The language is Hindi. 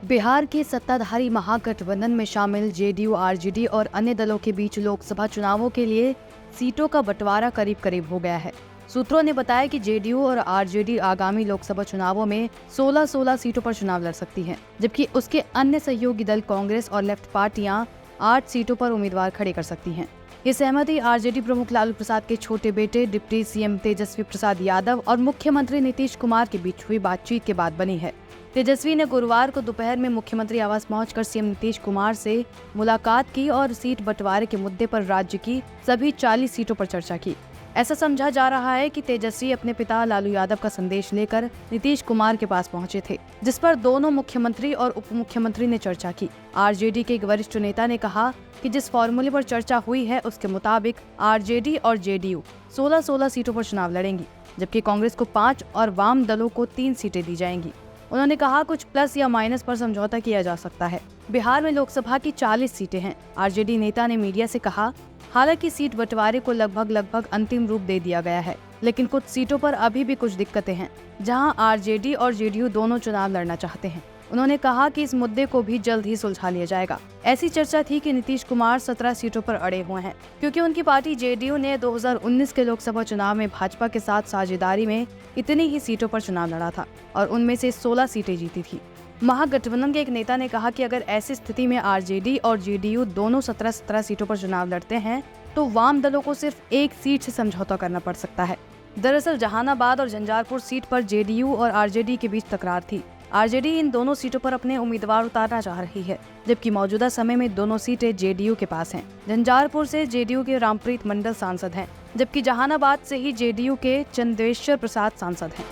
बिहार के सत्ताधारी महागठबंधन में शामिल जेडीयू, आरजेडी और अन्य दलों के बीच लोकसभा चुनावों के लिए सीटों का बंटवारा करीब करीब हो गया है। सूत्रों ने बताया कि जेडीयू और आरजेडी आगामी लोकसभा चुनावों में 16-16 सीटों पर चुनाव लड़ सकती हैं, जबकि उसके अन्य सहयोगी दल कांग्रेस और लेफ्ट पार्टियां 8 सीटों पर उम्मीदवार खड़े कर सकती हैं। ये सहमति आरजेडी प्रमुख लालू प्रसाद के छोटे बेटे डिप्टी सीएम तेजस्वी प्रसाद यादव और मुख्यमंत्री नीतीश कुमार के बीच हुई बातचीत के बाद बनी है। तेजस्वी ने गुरुवार को दोपहर में मुख्यमंत्री आवास पहुंचकर सीएम नीतीश कुमार से मुलाकात की और सीट बंटवारे के मुद्दे पर राज्य की सभी 40 सीटों पर चर्चा की। ऐसा समझा जा रहा है कि तेजस्वी अपने पिता लालू यादव का संदेश लेकर नीतीश कुमार के पास पहुंचे थे, जिस पर दोनों मुख्यमंत्री और उप मुख्यमंत्री ने चर्चा की। आरजेडी के एक वरिष्ठ नेता ने कहा कि जिस फॉर्मूले पर चर्चा हुई है उसके मुताबिक आरजेडी और जेडीयू 16-16 सीटों पर चुनाव लड़ेंगी, जबकि कांग्रेस को 5 और वाम दलों को 3 सीटें दी जाएंगी। उन्होंने कहा कुछ प्लस या माइनस पर समझौता किया जा सकता है। बिहार में लोकसभा की 40 सीटें हैं। आरजेडी नेता ने मीडिया से कहा, हालांकि सीट बंटवारे को लगभग अंतिम रूप दे दिया गया है, लेकिन कुछ सीटों पर अभी भी कुछ दिक्कतें हैं, जहां आरजेडी और जेडीयू दोनों चुनाव लड़ना चाहते हैं। उन्होंने कहा कि इस मुद्दे को भी जल्द ही सुलझा लिया जाएगा। ऐसी चर्चा थी कि नीतीश कुमार 17 सीटों पर अड़े हुए हैं, क्योंकि उनकी पार्टी जेडीयू ने 2019 के लोकसभा चुनाव में भाजपा के साथ साझेदारी में इतनी ही सीटों पर चुनाव लड़ा था और उनमें से 16 सीटें जीती थी। महागठबंधन के एक नेता ने कहा कि अगर ऐसी स्थिति में आरजेडी और जेडीयू दोनों 17-17 सीटों पर चुनाव लड़ते हैं तो वाम दलों को सिर्फ एक सीट से समझौता करना पड़ सकता है। दरअसल जहानाबाद और झंझारपुर सीट पर जेडीयू और आरजेडी के बीच तकरार थी। आरजेडी इन दोनों सीटों पर अपने उम्मीदवार उतारना चाह रही है, जबकि मौजूदा समय में दोनों सीटें जेडीयू के पास हैं। झंझारपुर से जेडीयू के रामप्रीत मंडल सांसद हैं, जबकि जहानाबाद से ही जेडीयू के चंदेश्वर प्रसाद सांसद हैं।